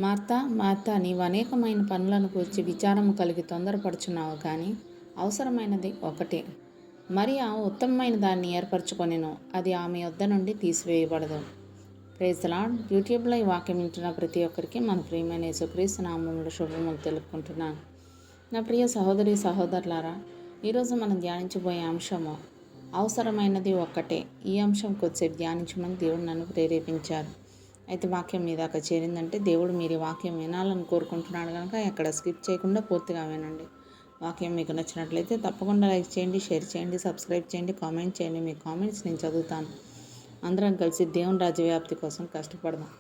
Martha Martha, నీవు అనేకమైన పనులను గూర్చి విచారము కలిగి తొందరపడుచున్నావు కానీ అవసరమైనది ఒకటే. మరియా ఉత్తమమైన దాన్ని ఏర్పరచుకొనెను, అది ఆమె యొద్ద నుండి తీసివేయబడదు. Praise the lord. యూట్యూబ్లో ఈ వాక్యం వింటున్న ప్రతి ఒక్కరికి మన ప్రియమైన యేసుక్రీస్తు నామములో శుభములు తెలుపుకుంటున్నాను. నా ప్రియ సహోదరి సహోదరులారా, ఈరోజు మనం ధ్యానించబోయే అంశము అవసరమైనది ఒక్కటే. ఈ అంశం కొద్దిసేపు ధ్యానించమని దేవుడు నన్ను ప్రేరేపించారు. అయితే వాక్యం మీ దాకా చేరిందంటే దేవుడు మీరు ఈ వాక్యం వినాలని కోరుకుంటున్నాడు కనుక ఎక్కడ స్కిప్ చేయకుండా పూర్తిగా వినండి. వాక్యం మీకు నచ్చినట్లయితే తప్పకుండా లైక్ చేయండి, షేర్ చేయండి, సబ్స్క్రైబ్ చేయండి, కామెంట్ చేయండి. మీ కామెంట్స్ నేను చదువుతాను. అందరం కలిసి దేవుని రాజ్యవ్యాప్తి కోసం కష్టపడదాం.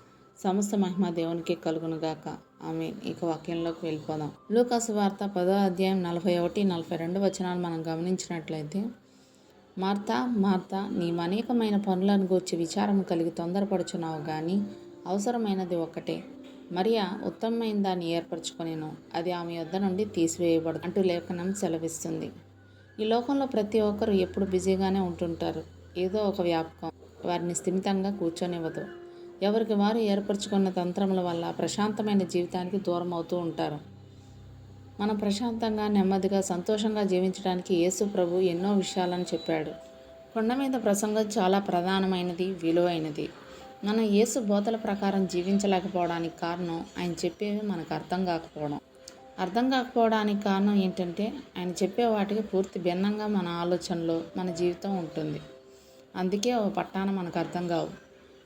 సమస్త మహిమ దేవునికి కలుగునుగాక. ఆమేన్. ఇక వాక్యంలోకి వెళ్ళిపోదాం. లూకాసు వార్త 10వ అధ్యాయం 41, 42 వచనాలు మనం గమనించినట్లయితే, మార్తా మార్తా, నీవు అనేకమైన పనులను గూర్చి విచారము కలిగి తొందరపడుచున్నావు కానీ అవసరమైనది ఒక్కటే. మరియా ఉత్తమమైన దాన్ని ఏర్పరచుకొనెను, అది ఆమె యొద్ద నుండి తీసివేయబడదు అంటూ లేఖనం సెలవిస్తుంది. ఈ లోకంలో ప్రతి ఒక్కరు ఎప్పుడు బిజీగానే ఉంటుంటారు. ఏదో ఒక వ్యాపకం వారిని స్థిమితంగా కూర్చొనివ్వదు. ఎవరికి వారు ఏర్పరచుకున్న తంత్రముల వల్ల ప్రశాంతమైన జీవితానికి దూరం అవుతూ ఉంటారు. మనం ప్రశాంతంగా, నెమ్మదిగా, సంతోషంగా జీవించడానికి యేసు ప్రభు ఎన్నో విషయాలను చెప్పాడు. కొండ మీద ప్రసంగం చాలా ప్రధానమైనది, విలువైనది. మనం యేసు బోధల ప్రకారం జీవించలేకపోవడానికి కారణం ఆయన చెప్పేవి మనకు అర్థం కాకపోవడానికి కారణం ఏంటంటే ఆయన చెప్పే వాటికి పూర్తి భిన్నంగా మన ఆలోచనలో మన జీవితం ఉంటుంది. అందుకే ఓ పట్టాన మనకు అర్థం కావు.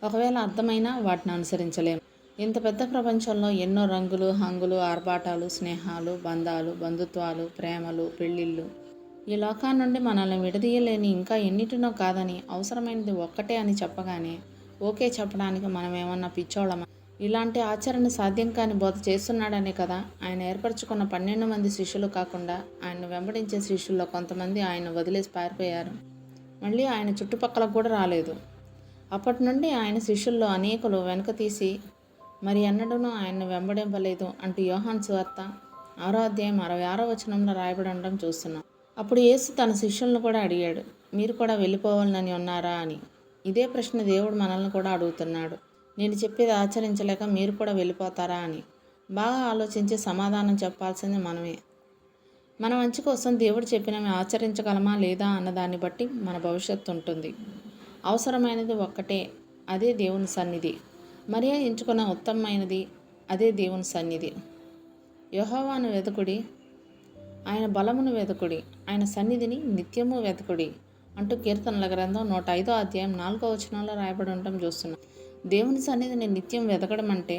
ఒకవేళ అర్థమైనా వాటిని అనుసరించలేము. ఇంత పెద్ద ప్రపంచంలో ఎన్నో రంగులు, హంగులు, ఆర్భాటాలు, స్నేహాలు, బంధాలు, బంధుత్వాలు, ప్రేమలు, పెళ్ళిళ్ళు, ఈ లోకాన్ని నుండి మనల్ని విడదీయలేని ఇంకా ఎన్నిటినో కాదని అవసరమైనది ఒక్కటే అని చెప్పగానే ఓకే చెప్పడానికి మనం ఏమన్నా పిచ్చోళ్ళమా? ఇలాంటి ఆచరణ సాధ్యం కాని బోధ చేస్తున్నాడనే కదా ఆయన ఏర్పరచుకున్న 12 మంది శిష్యులు కాకుండా ఆయన్ను వెంబడించే శిష్యుల్లో కొంతమంది ఆయన వదిలేసి పారిపోయారు. మళ్ళీ ఆయన చుట్టుపక్కలకు కూడా రాలేదు. అప్పటి నుండి ఆయన శిష్యుల్లో అనేకులు వెనక తీసి మరి ఎన్నడూనూ ఆయన్ను వెంబడింపలేదు అంటూ యోహాను సువార్త 6వ అధ్యాయం 66వ వచనంలో రాయబడి ఉండడం చూస్తున్నాం. అప్పుడు యేసు తన శిష్యులను కూడా అడిగాడు, మీరు కూడా వెళ్ళిపోవాలని ఉన్నారా అని. ఇదే ప్రశ్న దేవుడు మనల్ని కూడా అడుగుతున్నాడు. నేను చెప్పేది ఆచరించలేక మీరు కూడా వెళ్ళిపోతారా అని. బాగా ఆలోచించి సమాధానం చెప్పాల్సింది మనమే. మన మంచి కోసం దేవుడు చెప్పినవి ఆచరించగలమా లేదా అన్నదాన్ని బట్టి మన భవిష్యత్తు ఉంటుంది. అవసరమైనది ఒక్కటే, అదే దేవుని సన్నిధి. మరియా ఎంచుకున్న ఉత్తమమైనది అదే దేవుని సన్నిధి. యెహోవాను వెతుకుడి, ఆయన బలమును వెతుకుడి, ఆయన సన్నిధిని నిత్యము వెతుకుడి అంటూ కీర్తనల గ్రంథం 105వ అధ్యాయం 4వ వచనంలో రాయబడి ఉండటం చూస్తున్నాం. దేవుని సన్నిధిని నిత్యం వెతకడం అంటే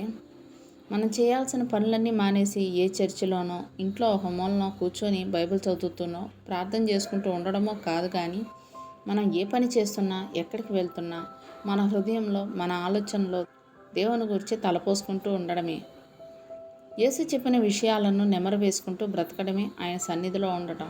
మనం చేయాల్సిన పనులన్నీ మానేసి ఏ చర్చిలోనో ఇంట్లో ఒక మూలనో కూర్చొని బైబిల్ చదువుతూనో ప్రార్థన చేసుకుంటూ ఉండడమో కాదు. కానీ మనం ఏ పని చేస్తున్నా, ఎక్కడికి వెళ్తున్నా మన హృదయంలో, మన ఆలోచనలో దేవుని గురించి తలపోసుకుంటూ ఉండడమే. యేసు చెప్పిన విషయాలను నెమరు వేసుకుంటూ బ్రతకడమే ఆయన సన్నిధిలో ఉండటం.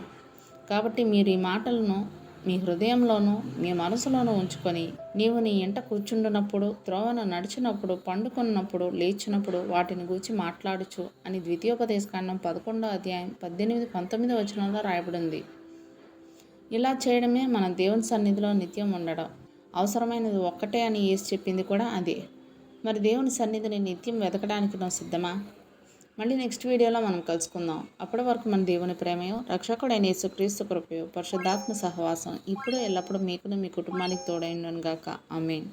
కాబట్టి మీరు ఈ మాటలను మీ హృదయంలోనూ మీ మనసులోనూ ఉంచుకొని నీవు నీ ఇంట కూర్చుండునప్పుడు, త్రోవను నడిచినప్పుడు, పండుకున్నప్పుడు, లేచినప్పుడు వాటిని గూర్చి మాట్లాడుచు అని ద్వితీయోపదేశకాండం 11వ అధ్యాయం 18, 19 వచనంలో రాయబడింది. ఇలా చేయడమే మన దేవుని సన్నిధిలో నిత్యం ఉండడం. అవసరమైనది ఒక్కటే అని యేసు చెప్పింది కూడా అదే. మరి దేవుని సన్నిధిని నిత్యం వెతకడానికి నువ్వు సిద్ధమా? మళ్ళీ నెక్స్ట్ వీడియోలో మనం కలుసుకుందాం. అప్పటి వరకు మన దేవుని ప్రేమయో, రక్షకుడైన యేసుక్రీస్తు కృపయో, పరిశుద్ధాత్మ సహవాసం ఇప్పుడు ఎల్లప్పుడూ మీకును మీ కుటుంబానికి తోడైండును గాక. ఆమేన్.